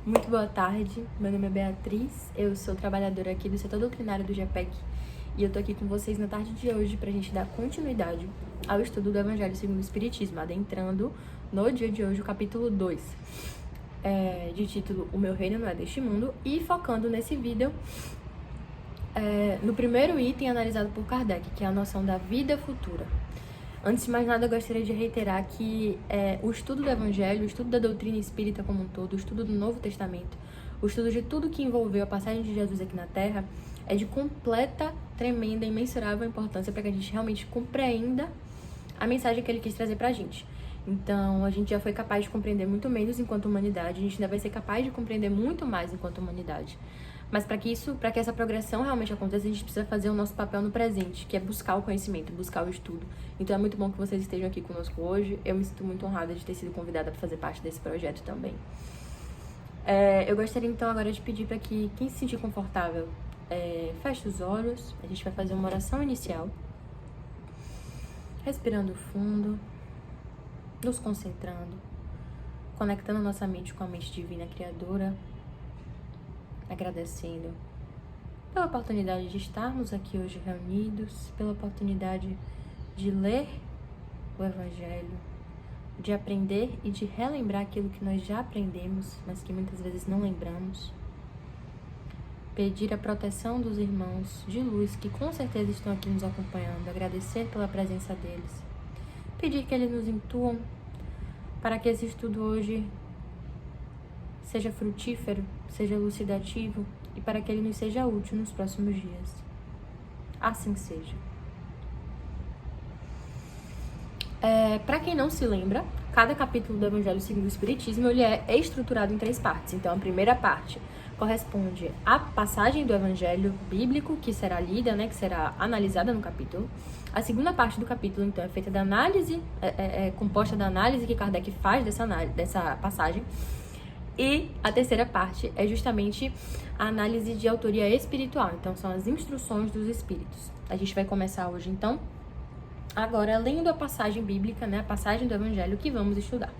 Muito boa tarde, meu nome é Beatriz, eu sou trabalhadora aqui do setor doutrinário do GEPEC e eu tô aqui com vocês na tarde de hoje pra gente dar continuidade ao estudo do Evangelho segundo o Espiritismo, adentrando no dia de hoje o capítulo 2, de título O Meu Reino Não É Deste Mundo, e focando nesse vídeo no primeiro item analisado por Kardec, que é a noção da vida futura. Antes de mais nada, eu gostaria de reiterar que o estudo do Evangelho, o estudo da doutrina espírita como um todo, o estudo do Novo Testamento, o estudo de tudo que envolveu a passagem de Jesus aqui na Terra, é de completa, tremenda, imensurável importância para que a gente realmente compreenda a mensagem que ele quis trazer para a gente. Então, a gente já foi capaz de compreender muito menos enquanto humanidade, a gente ainda vai ser capaz de compreender muito mais enquanto humanidade. Mas para que essa progressão realmente aconteça, a gente precisa fazer o nosso papel no presente, que é buscar o conhecimento, buscar o estudo. Então é muito bom que vocês estejam aqui conosco hoje. Eu me sinto muito honrada de ter sido convidada para fazer parte desse projeto também. Eu gostaria então agora de pedir para que quem se sentir confortável, feche os olhos. A gente vai fazer uma oração inicial. Respirando fundo, nos concentrando, conectando nossa mente com a mente divina criadora, agradecendo pela oportunidade de estarmos aqui hoje reunidos, pela oportunidade de ler o Evangelho, de aprender e de relembrar aquilo que nós já aprendemos, mas que muitas vezes não lembramos. Pedir a proteção dos irmãos de luz que com certeza estão aqui nos acompanhando, agradecer pela presença deles. Pedir que eles nos intuam para que esse estudo hoje seja frutífero, seja elucidativo e para que ele nos seja útil nos próximos dias. Assim seja. Para quem não se lembra, cada capítulo do Evangelho segundo o Espiritismo ele é estruturado em 3 partes. Então, a primeira parte corresponde à passagem do Evangelho bíblico, que será lida, que será analisada no capítulo. A segunda parte do capítulo, então, é feita da análise, composta da análise que Kardec faz dessa passagem. E a terceira parte é justamente a análise de autoria espiritual. Então, são as instruções dos espíritos. A gente vai começar hoje, então, agora lendo a passagem bíblica, a passagem do Evangelho que vamos estudar.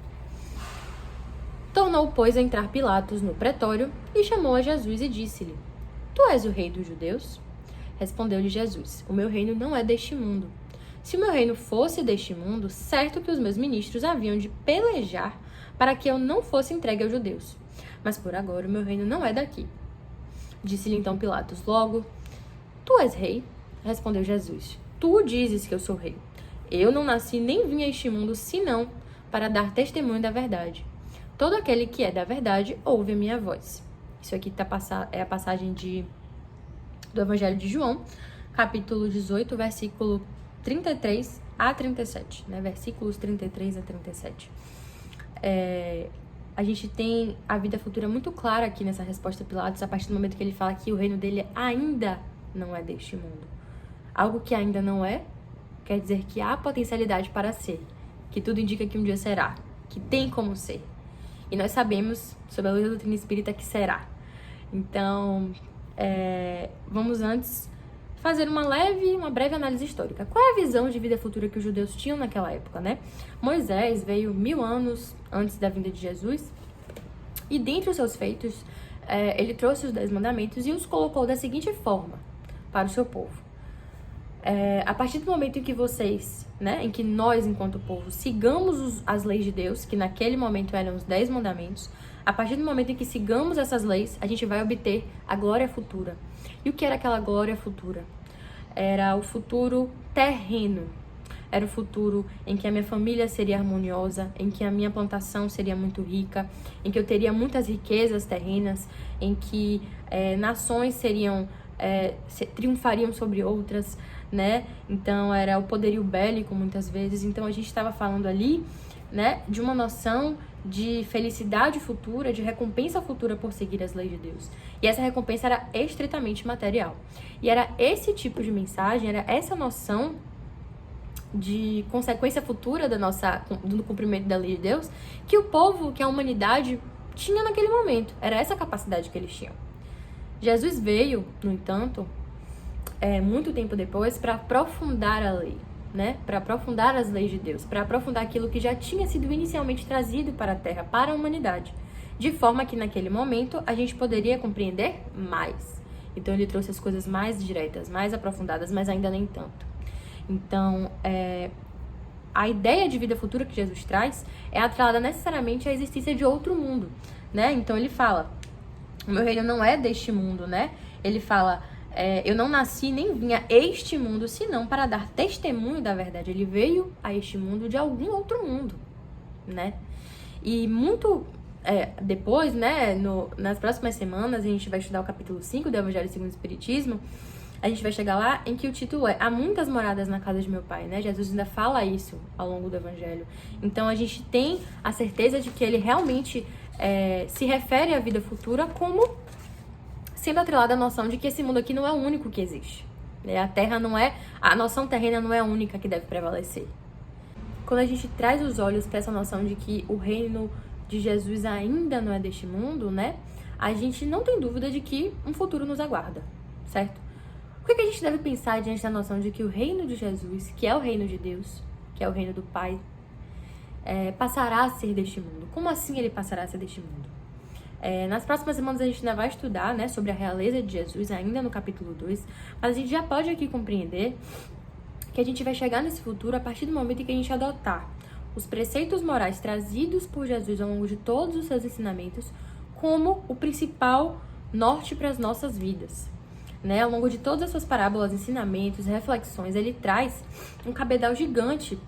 Tornou, pois, a entrar Pilatos no pretório e chamou a Jesus e disse-lhe: Tu és o rei dos judeus? Respondeu-lhe Jesus: O meu reino não é deste mundo. Se o meu reino fosse deste mundo, certo que os meus ministros haviam de pelejar para que eu não fosse entregue aos judeus. Mas por agora o meu reino não é daqui. Disse-lhe então Pilatos logo: Tu és rei? Respondeu Jesus: Tu dizes que eu sou rei. Eu não nasci nem vim a este mundo senão para dar testemunho da verdade. Todo aquele que é da verdade ouve a minha voz. Isso aqui é a passagem do Evangelho de João, capítulo 18, versículo 33 a 37, versículos 33 a 37. A gente tem a vida futura muito clara aqui nessa resposta a Pilatos, a partir do momento que ele fala que o reino dele ainda não é deste mundo. Algo que ainda não é, quer dizer que há potencialidade para ser, que tudo indica que um dia será, que tem como ser. E nós sabemos, sob a luz da doutrina espírita, que será. Então, vamos antes fazer uma breve análise histórica. Qual é a visão de vida futura que os judeus tinham naquela época, Moisés veio 1000 anos antes da vinda de Jesus e dentre os seus feitos, ele trouxe os 10 mandamentos e os colocou da seguinte forma para o seu povo. A partir do momento em que vocês, em que nós, enquanto povo, sigamos as leis de Deus, que naquele momento eram os 10 mandamentos, a partir do momento em que sigamos essas leis, a gente vai obter a glória futura. E o que era aquela glória futura? Era o futuro terreno. Era o futuro em que a minha família seria harmoniosa, em que a minha plantação seria muito rica, em que eu teria muitas riquezas terrenas, em que nações triunfariam sobre outras, Então, era o poderio bélico, muitas vezes. Então, a gente estava falando ali, de uma noção de felicidade futura, de recompensa futura por seguir as leis de Deus. E essa recompensa era estritamente material. E era esse tipo de mensagem, era essa noção de consequência futura do cumprimento da lei de Deus, que o povo, que a humanidade tinha naquele momento. Era essa capacidade que eles tinham. Jesus veio, no entanto, muito tempo depois, para aprofundar a lei, Para aprofundar as leis de Deus, para aprofundar aquilo que já tinha sido inicialmente trazido para a Terra, para a humanidade. de forma que naquele momento a gente poderia compreender mais. Então ele trouxe as coisas mais diretas, mais aprofundadas, mas ainda nem tanto. Então, a ideia de vida futura que Jesus traz é atrelada necessariamente à existência de outro mundo, né? Então ele fala, o meu reino não é deste mundo, né? Ele fala, eu não nasci nem vim a este mundo, senão para dar testemunho da verdade. Ele veio a este mundo de algum outro mundo, né? E muito depois, né, nas próximas semanas, a gente vai estudar o capítulo 5 do Evangelho segundo o Espiritismo. A gente vai chegar lá em que o título é: há muitas moradas na casa de meu pai, né? Jesus ainda fala isso ao longo do Evangelho. Então a gente tem a certeza de que ele realmente se refere à vida futura como sendo atrelada à noção de que esse mundo aqui não é o único que existe. Né? A noção terrena não é a única que deve prevalecer. Quando a gente traz os olhos para essa noção de que o reino de Jesus ainda não é deste mundo, né? A gente não tem dúvida de que um futuro nos aguarda, certo? O que a gente deve pensar diante da noção de que o reino de Jesus, que é o reino de Deus, que é o reino do Pai, passará a ser deste mundo? Como assim ele passará a ser deste mundo? Nas próximas semanas a gente ainda vai estudar, né, sobre a realeza de Jesus, ainda no capítulo 2, mas a gente já pode aqui compreender que a gente vai chegar nesse futuro a partir do momento em que a gente adotar os preceitos morais trazidos por Jesus ao longo de todos os seus ensinamentos como o principal norte para as nossas vidas. Né? Ao longo de todas as suas parábolas, ensinamentos, reflexões, ele traz um cabedal gigante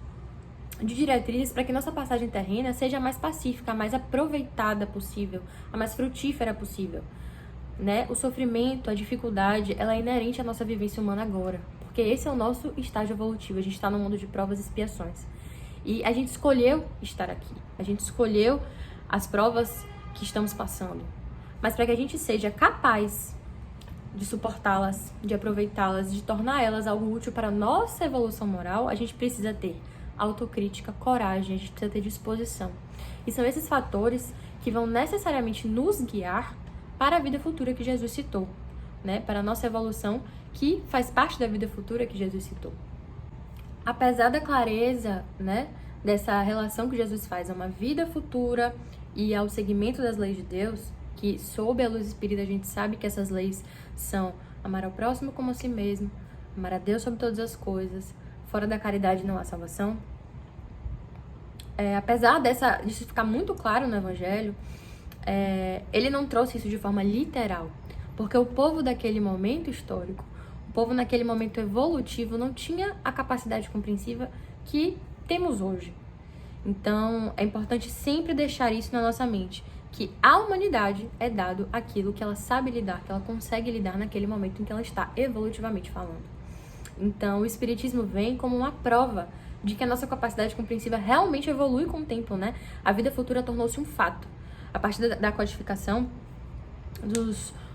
de diretrizes para que nossa passagem terrena seja a mais pacífica, a mais aproveitada possível, a mais frutífera possível. Né? O sofrimento, a dificuldade, ela é inerente à nossa vivência humana agora, porque esse é o nosso estágio evolutivo. A gente está no mundo de provas e expiações. E a gente escolheu estar aqui. A gente escolheu as provas que estamos passando. Mas para que a gente seja capaz de suportá-las, de aproveitá-las, de tornar elas algo útil para a nossa evolução moral, a gente precisa ter autocrítica, coragem, a gente precisa ter disposição. E são esses fatores que vão necessariamente nos guiar para a vida futura que Jesus citou, né? Para a nossa evolução, que faz parte da vida futura que Jesus citou. Apesar da clareza, né, dessa relação que Jesus faz a uma vida futura e ao seguimento das leis de Deus, que sob a luz espírita a gente sabe que essas leis são amar ao próximo como a si mesmo, amar a Deus sobre todas as coisas, fora da caridade não há salvação. Apesar disso ficar muito claro no Evangelho, ele não trouxe isso de forma literal, porque o povo daquele momento histórico, o povo naquele momento evolutivo não tinha a capacidade compreensiva que temos hoje. Então, é importante sempre deixar isso na nossa mente, que à humanidade é dado aquilo que ela sabe lidar, que ela consegue lidar naquele momento em que ela está evolutivamente falando. Então, o Espiritismo vem como uma prova de que a nossa capacidade compreensiva realmente evolui com o tempo, né? A vida futura tornou-se um fato. A partir da codificação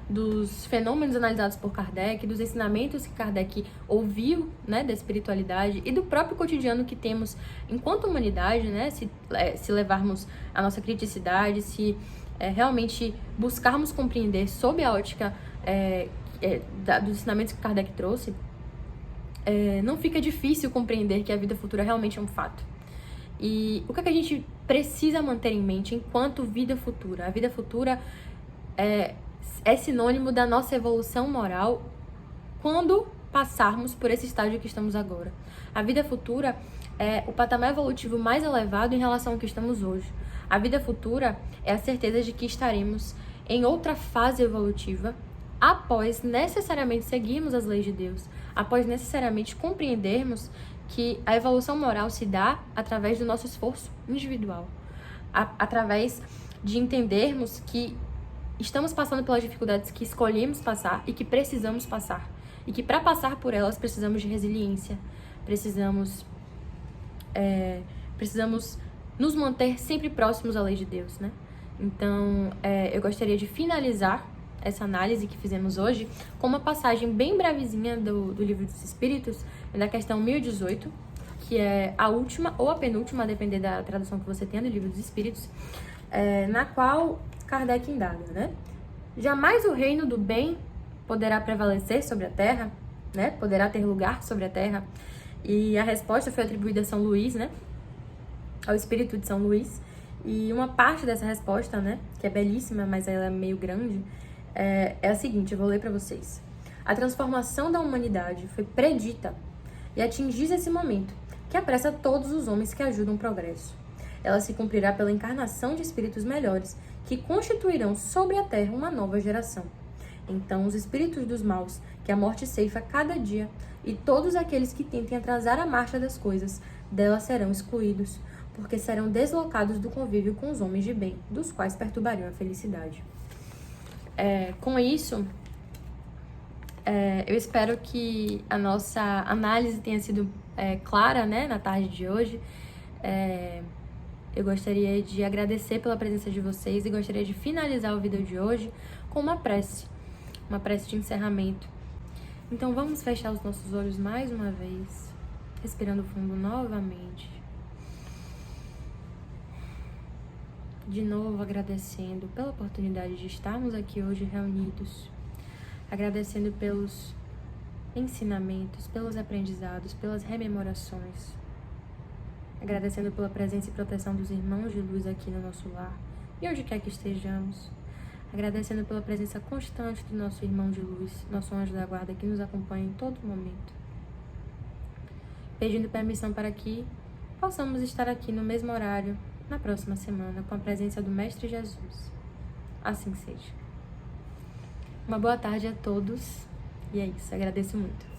dos fenômenos analisados por Kardec, dos ensinamentos que Kardec ouviu, né, da espiritualidade e do próprio cotidiano que temos enquanto humanidade, né, se levarmos a nossa criticidade, se realmente buscarmos compreender sob a ótica dos ensinamentos que Kardec trouxe, não fica difícil compreender que a vida futura realmente é um fato. E o que a gente precisa manter em mente enquanto vida futura? A vida futura é sinônimo da nossa evolução moral quando passarmos por esse estágio que estamos agora. A vida futura é o patamar evolutivo mais elevado em relação ao que estamos hoje. A vida futura é a certeza de que estaremos em outra fase evolutiva após necessariamente seguirmos as leis de Deus, após necessariamente compreendermos que a evolução moral se dá através do nosso esforço individual, através de entendermos que estamos passando pelas dificuldades que escolhemos passar e que precisamos passar. E que para passar por elas precisamos de resiliência, precisamos nos manter sempre próximos à lei de Deus, né? Então, eu gostaria de finalizar essa análise que fizemos hoje com uma passagem bem brevezinha do Livro dos Espíritos, da questão 1018, que é a última ou a penúltima, a depender da tradução que você tenha do Livro dos Espíritos, na qual Kardec indaga, né? Jamais o reino do bem poderá prevalecer sobre a terra, né? Poderá ter lugar sobre a terra. E a resposta foi atribuída a São Luís, né? Ao espírito de São Luís, E uma parte dessa resposta, né, que é belíssima, mas ela é meio grande, é a seguinte, eu vou ler para vocês. A transformação da humanidade foi predita e atingis esse momento, que apressa todos os homens que ajudam o progresso. Ela se cumprirá pela encarnação de espíritos melhores, que constituirão sobre a Terra uma nova geração. Então, os espíritos dos maus, que a morte ceifa cada dia, e todos aqueles que tentem atrasar a marcha das coisas, dela serão excluídos, porque serão deslocados do convívio com os homens de bem, dos quais perturbariam a felicidade. Com isso, eu espero que a nossa análise tenha sido clara, né, na tarde de hoje. Eu gostaria de agradecer pela presença de vocês e gostaria de finalizar o vídeo de hoje com uma prece de encerramento. Então vamos fechar os nossos olhos mais uma vez, respirando fundo novamente. De novo agradecendo pela oportunidade de estarmos aqui hoje reunidos, agradecendo pelos ensinamentos, pelos aprendizados, pelas rememorações, agradecendo pela presença e proteção dos irmãos de luz aqui no nosso lar e onde quer que estejamos, agradecendo pela presença constante do nosso irmão de luz, nosso anjo da guarda que nos acompanha em todo momento, pedindo permissão para que possamos estar aqui no mesmo horário na próxima semana com a presença do Mestre Jesus. Assim seja. Uma boa tarde a todos e é isso, agradeço muito.